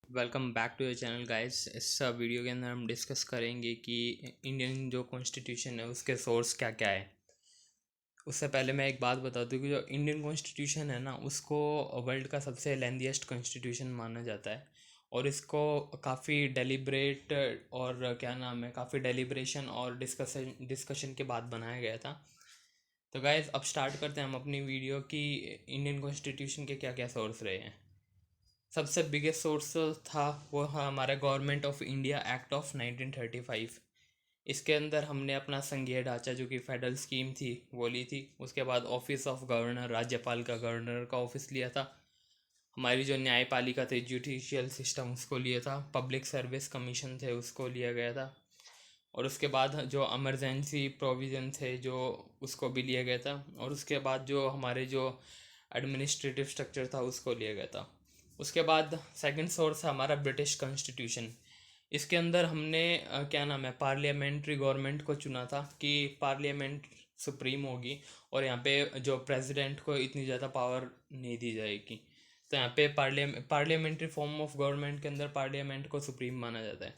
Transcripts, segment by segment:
Welcome back to your channel guys. इस video के अंदर हम डिस्कस करेंगे कि इंडियन जो कॉन्स्टिट्यूशन है उसके सोर्स क्या क्या है। उससे पहले मैं एक बात बता दूं कि जो इंडियन कॉन्स्टिट्यूशन है ना उसको वर्ल्ड का सबसे लेंथीएस्ट कॉन्स्टिट्यूशन माना जाता है। और इसको काफ़ी डेलिब्रेट और क्या नाम है काफ़ी डेलिब्रेशन और डिस्कशन के बाद बनाया गया था। तो गाइस अब स्टार्ट करते हैं हम अपनी वीडियो कि इंडियन कॉन्स्टिट्यूशन के क्या क्या सोर्स रहे हैं। सबसे बिगेस्ट सोर्स था वो हमारा government of India act of 1935। इसके अंदर हमने अपना संघीय ढांचा जो कि फेडरल स्कीम थी वो ली थी। उसके बाद ऑफिस ऑफ गवर्नर, राज्यपाल का गवर्नर का ऑफिस लिया था। हमारी जो न्यायपालिका थी, जुडिशियल सिस्टम, उसको लिया था। पब्लिक सर्विस कमीशन थे उसको लिया गया था। और उसके बाद जो इमरजेंसी प्रोविज़न थे जो उसको भी लिया गया था। और उसके बाद जो हमारे जो एडमिनिस्ट्रेटिव स्ट्रक्चर था उसको लिया गया था। उसके बाद सेकंड सोर्स है हमारा ब्रिटिश कॉन्स्टिट्यूशन। इसके अंदर हमने क्या नाम है पार्लियामेंट्री गवर्नमेंट को चुना था कि पार्लियामेंट सुप्रीम होगी और यहाँ पे जो प्रेसिडेंट को इतनी ज़्यादा पावर नहीं दी जाएगी। तो यहाँ पे पार्लियामेंट्री फॉर्म ऑफ गवर्नमेंट के अंदर पार्लियामेंट को सुप्रीम माना जाता है।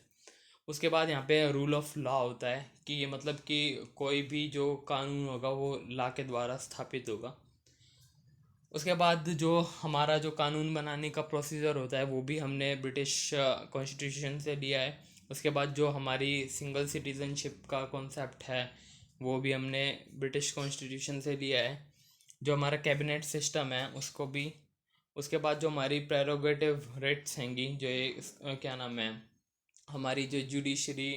उसके बाद यहाँ पे रूल ऑफ लॉ होता है कि ये मतलब कि कोई भी जो कानून होगा वो लॉ के द्वारा स्थापित होगा। उसके बाद जो हमारा जो कानून बनाने का प्रोसीजर होता है वो भी हमने ब्रिटिश कॉन्स्टिट्यूशन से लिया है। उसके बाद जो हमारी सिंगल सिटीजनशिप का कॉन्सेप्ट है वो भी हमने ब्रिटिश कॉन्स्टिट्यूशन से लिया है। जो हमारा कैबिनेट सिस्टम है उसको भी। उसके बाद जो हमारी प्रेरोगेटिव राइट्स हैंगी जो ये क्या नाम है हमारी जो जुडिशरी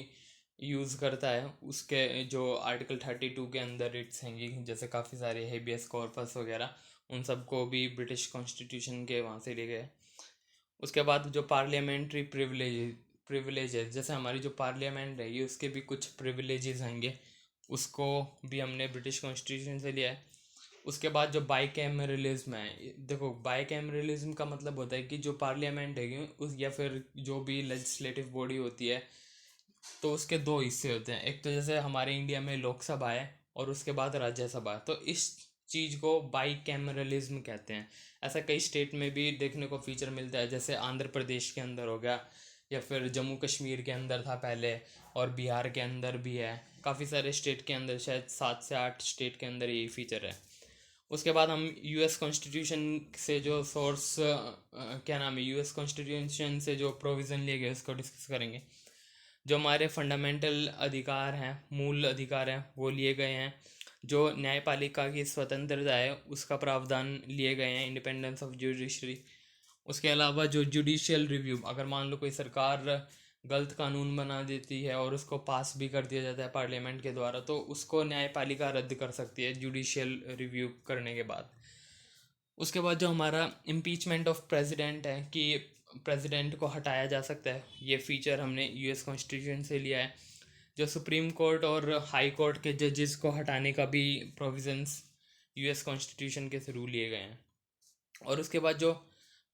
यूज़ करता है उसके जो आर्टिकल 32 के अंदर रिट्स हैंगी, जैसे काफ़ी सारे हेबियस कॉर्पस वगैरह, उन सबको भी ब्रिटिश कॉन्स्टिट्यूशन के वहाँ से लिए गए। उसके बाद जो पार्लियामेंट्री प्रिविलेजेस, जैसे हमारी जो पार्लियामेंट रहेगी उसके भी कुछ प्रिविलेजेस आएंगे, उसको भी हमने ब्रिटिश कॉन्स्टिट्यूशन से लिया है। उसके बाद जो बाईकैमरलिज्म है, देखो बाईकैमरलिज्म का मतलब होता है कि जो पार्लियामेंट है उस या फिर जो भी लेजिस्लेटिव बॉडी होती है तो उसके दो हिस्से होते हैं। एक तो जैसे हमारे इंडिया में लोकसभा है और उसके बाद राज्यसभा, तो इस चीज़ को बाई कैमरलिज्म कहते हैं। ऐसा कई स्टेट में भी देखने को फीचर मिलता है, जैसे आंध्र प्रदेश के अंदर हो गया या फिर जम्मू कश्मीर के अंदर था पहले, और बिहार के अंदर भी है। काफ़ी सारे स्टेट के अंदर, शायद 7 से 8 स्टेट के अंदर यही फीचर है। उसके बाद हम यूएस कॉन्स्टिट्यूशन से जो सोर्स क्या नाम है यूएस कॉन्स्टिट्यूशन से जो प्रोविज़न लिए गए उसको डिस्कस करेंगे। जो हमारे फंडामेंटल अधिकार हैं, मूल अधिकार हैं, वो लिए गए हैं। जो न्यायपालिका की स्वतंत्रता है उसका प्रावधान लिए गए हैं, इंडिपेंडेंस ऑफ जुडिशरी। उसके अलावा जो जुडिशियल रिव्यू, अगर मान लो कोई सरकार गलत कानून बना देती है और उसको पास भी कर दिया जाता है पार्लियामेंट के द्वारा, तो उसको न्यायपालिका रद्द कर सकती है जुडिशियल रिव्यू करने के बाद। उसके बाद जो हमारा इम्पीचमेंट ऑफ प्रेसिडेंट है कि प्रेसिडेंट को हटाया जा सकता है, ये फीचर हमने यूएस कॉन्स्टिट्यूशन से लिया है। जो सुप्रीम कोर्ट और हाई कोर्ट के जजेस को हटाने का भी प्रोविजंस यूएस कॉन्स्टिट्यूशन के थ्रू लिए गए हैं। और उसके बाद जो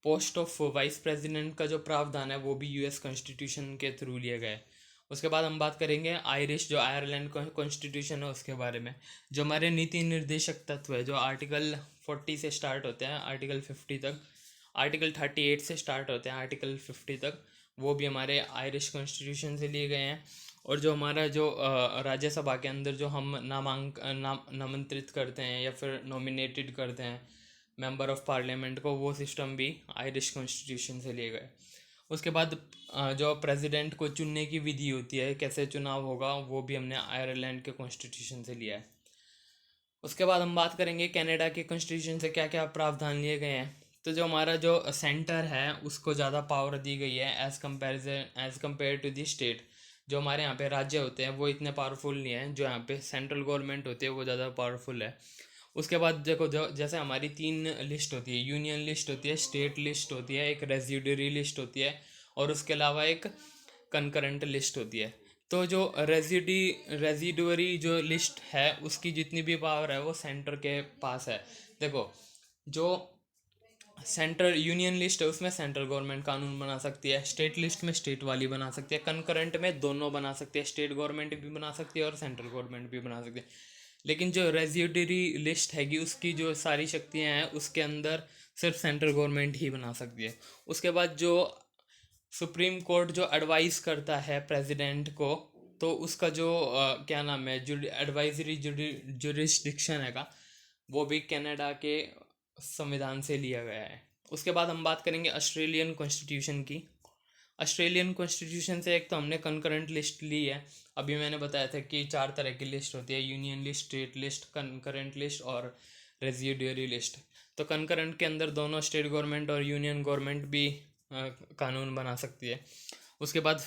पोस्ट ऑफ वाइस प्रेसिडेंट का जो प्रावधान है वो भी यूएस कॉन्स्टिट्यूशन के थ्रू लिया गया है। उसके बाद हम बात करेंगे आयरिश जो आयरलैंड कॉन्स्टिट्यूशन है उसके बारे में। जो हमारे नीति निर्देशक तत्व है जो आर्टिकल 40 से स्टार्ट होते हैं आर्टिकल 50 तक, आर्टिकल 38 से स्टार्ट होते हैं आर्टिकल 50 तक, वो भी हमारे आयरिश कॉन्स्टिट्यूशन से लिए गए हैं। और जो हमारा जो राज्यसभा के अंदर जो हम नामांतरित करते हैं या फिर नॉमिनेटेड करते हैं मेंबर ऑफ पार्लियामेंट को, वो सिस्टम भी आयरिश कॉन्स्टिट्यूशन से लिए गए। उसके बाद जो प्रेसिडेंट को चुनने की विधि होती है, कैसे चुनाव होगा, वो भी हमने आयरलैंड के कॉन्स्टिट्यूशन से लिया है। उसके बाद हम बात करेंगे कनाडा के कॉन्स्टिट्यूशन से क्या क्या प्रावधान लिए गए हैं। तो जो हमारा जो सेंटर है उसको ज़्यादा पावर दी गई है as compare to the state. जो हमारे यहाँ पे राज्य होते हैं वो इतने पावरफुल नहीं है, जो यहाँ पे सेंट्रल गवर्नमेंट होती है वो ज़्यादा पावरफुल है। उसके बाद देखो जो जैसे हमारी 3 लिस्ट होती है, यूनियन लिस्ट होती है, स्टेट लिस्ट होती है, एक रेजिडरी लिस्ट होती है, और उसके अलावा एक कंकरेंट लिस्ट होती है। तो जो रेजिडुअरी जो लिस्ट है उसकी जितनी भी पावर है वो सेंटर के पास है। देखो जो सेंट्रल यूनियन लिस्ट है उसमें सेंट्रल गवर्नमेंट कानून बना सकती है, स्टेट लिस्ट में स्टेट वाली बना सकती है, कंकरेंट में दोनों बना सकती है, स्टेट गवर्नमेंट भी बना सकती है और सेंट्रल गवर्नमेंट भी बना सकती है। लेकिन जो रेजिडरी लिस्ट हैगी उसकी जो सारी शक्तियां हैं उसके अंदर सिर्फ सेंट्रल गवर्नमेंट ही बना सकती है। उसके बाद जो सुप्रीम कोर्ट जो एडवाइस करता है प्रेसिडेंट को, तो उसका जो क्या नाम है, जो एडवाइजरी जुरिस्डिक्शन है का, वो भी कनाडा के संविधान से लिया गया है। उसके बाद हम बात करेंगे ऑस्ट्रेलियन कॉन्स्टिट्यूशन की। ऑस्ट्रेलियन कॉन्स्टिट्यूशन से एक तो हमने कंकरेंट लिस्ट ली है। अभी मैंने बताया था कि 4 तरह की लिस्ट होती है, union list, state list, concurrent list और रेजिडुअरी लिस्ट। तो कंकरेंट के अंदर दोनों स्टेट गवर्नमेंट और यूनियन गवर्नमेंट भी कानून बना सकती है। उसके बाद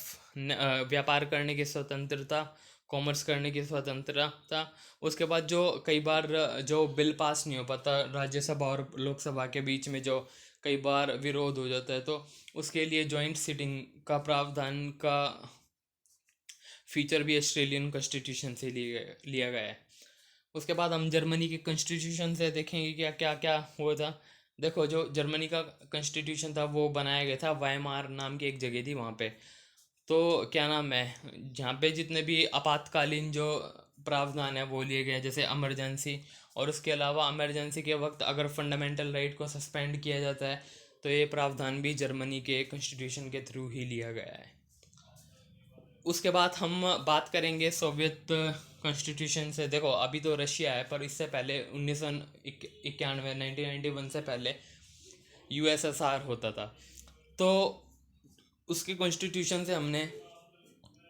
व्यापार करने की स्वतंत्रता, कॉमर्स करने की स्वतंत्रता। उसके बाद जो कई बार जो बिल पास नहीं हो पाता राज्यसभा और लोकसभा के बीच में, जो कई बार विरोध हो जाता है, तो उसके लिए जॉइंट सिटिंग का प्रावधान का फीचर भी ऑस्ट्रेलियन कॉन्स्टिट्यूशन से लिया गया है। उसके बाद हम जर्मनी के कॉन्स्टिट्यूशन से देखेंगे क्या क्या क्या हुआ था। देखो, जो जर्मनी का कॉन्स्टिट्यूशन था वो बनाया गया था वाइमार नाम की एक जगह थी वहाँ पे। तो क्या नाम है, जहाँ पे जितने भी आपातकालीन जो प्रावधान है वो लिए गए, जैसे इमरजेंसी, और उसके अलावा इमरजेंसी के वक्त अगर फंडामेंटल राइट को सस्पेंड किया जाता है, तो ये प्रावधान भी जर्मनी के कॉन्स्टिट्यूशन के थ्रू ही लिया गया है। उसके बाद हम बात करेंगे सोवियत कॉन्स्टिट्यूशन से। देखो, अभी तो रशिया है, पर इससे पहले 1991 1991 से पहले यूएसएसआर होता था। तो उसके कॉन्स्टिट्यूशन से हमने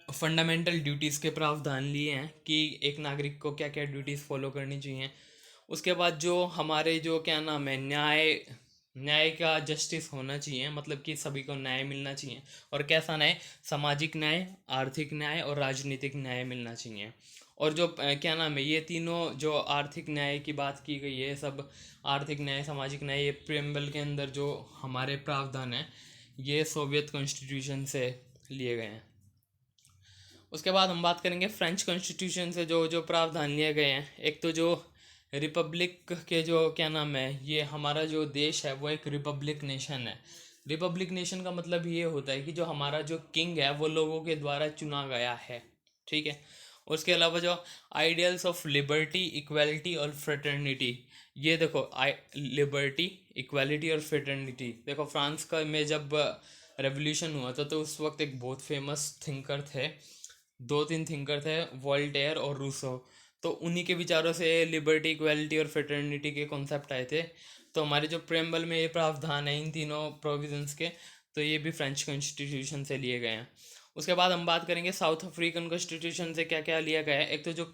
फंडामेंटल ड्यूटीज़ के प्रावधान लिए हैं कि एक नागरिक को क्या क्या ड्यूटीज़ फॉलो करनी चाहिए। उसके बाद जो हमारे जो क्या नाम है, न्याय का जस्टिस होना चाहिए, मतलब कि सभी को न्याय मिलना चाहिए। और कैसा न्याय? सामाजिक न्याय, आर्थिक न्याय और राजनीतिक न्याय मिलना चाहिए। और जो क्या नाम है, ये तीनों जो आर्थिक न्याय की बात की गई है, सब आर्थिक न्याय, सामाजिक न्याय, ये प्रियम्बल के अंदर जो हमारे प्रावधान है, ये सोवियत कॉन्स्टिट्यूशन से लिए गए हैं। उसके बाद हम बात करेंगे फ्रेंच कॉन्स्टिट्यूशन से जो जो प्रावधान लिए गए हैं। एक तो जो रिपब्लिक के जो क्या नाम है, ये हमारा जो देश है वो एक रिपब्लिक नेशन है। रिपब्लिक नेशन का मतलब ये होता है कि जो हमारा जो किंग है वो लोगों के द्वारा चुना गया है, ठीक है। उसके अलावा जो आइडियल्स ऑफ लिबर्टी, इक्वालिटी और फ्रेटर्निटी, ये देखो, लिबर्टी, इक्वालिटी और फ्रेटर्निटी। देखो, फ्रांस का में जब रेवोल्यूशन हुआ था, तो उस वक्त एक बहुत फेमस थिंकर थे, 2-3 थिंकर थे, वोल्टेयर और रूसो। तो उन्हीं के विचारों से लिबर्टी, इक्वालिटी और फ्रेटर्निटी के कॉन्सेप्ट आए थे। तो हमारे जो प्रेम्बल में ये प्रावधान है इन तीनों प्रोविजंस के, तो ये भी फ्रेंच कॉन्स्टिट्यूशन से लिए गए हैं। उसके बाद हम बात करेंगे साउथ अफ्रीकन कॉन्स्टिट्यूशन से क्या क्या लिया गया है। एक तो जो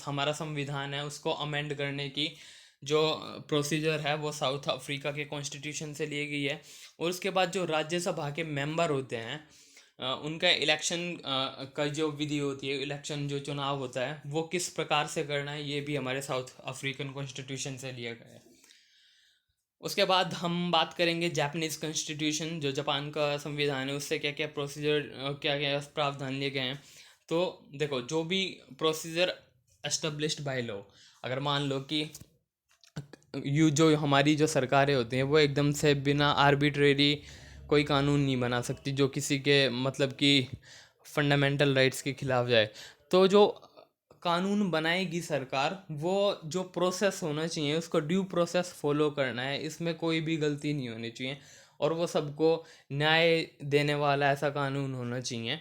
हमारा संविधान है उसको अमेंड करने की जो प्रोसीजर है वो साउथ अफ्रीका के कॉन्स्टिट्यूशन से ली गई है। और उसके बाद जो राज्यसभा के मेंबर होते हैं, उनका इलेक्शन का जो विधि होती है, इलेक्शन जो चुनाव होता है, वो किस प्रकार से करना है, ये भी हमारे साउथ अफ्रीकन कॉन्स्टिट्यूशन से लिया गया है। उसके बाद हम बात करेंगे जापानीज़ कॉन्स्टिट्यूशन, जो जापान का संविधान है, उससे क्या क्या प्रोसीजर, क्या क्या प्रावधान लिए गए हैं। तो देखो, जो भी प्रोसीजर एस्टेब्लिश्ड बाय लॉ, अगर मान लो कि जो हमारी जो सरकारें होती हैं वो एकदम से बिना आर्बिट्रेरी कोई कानून नहीं बना सकती जो किसी के मतलब कि फंडामेंटल राइट्स के खिलाफ जाए। तो जो कानून बनाएगी सरकार, वो जो प्रोसेस होना चाहिए उसको ड्यू प्रोसेस फॉलो करना है, इसमें कोई भी गलती नहीं होनी चाहिए, और वो सबको न्याय देने वाला ऐसा कानून होना चाहिए।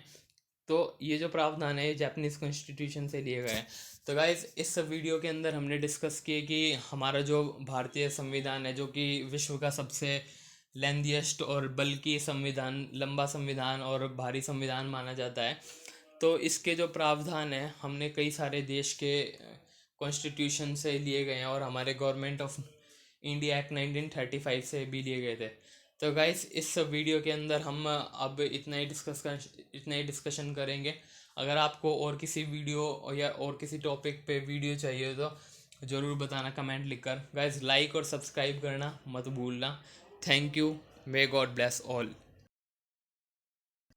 तो ये जो प्रावधान है ये जापानीज़ कॉन्स्टिट्यूशन से लिए गए हैं। तो गाइज, इस वीडियो के अंदर हमने डिस्कस किए कि हमारा जो भारतीय संविधान है, जो कि विश्व का सबसे लेंथीएस्ट और बल्कि संविधान, लंबा संविधान और भारी संविधान माना जाता है, तो इसके जो प्रावधान है हमने कई सारे देश के कॉन्स्टिट्यूशन से लिए गए हैं, और हमारे गवर्नमेंट ऑफ इंडिया एक्ट 1935 से भी लिए गए थे। तो गाइस, इस वीडियो के अंदर हम अब इतना ही डिस्कशन करेंगे। अगर आपको और किसी वीडियो या और किसी टॉपिक पे वीडियो चाहिए तो ज़रूर बताना कमेंट लिखकर। गाइस, लाइक और सब्सक्राइब करना मत भूलना। Thank you. May God bless all.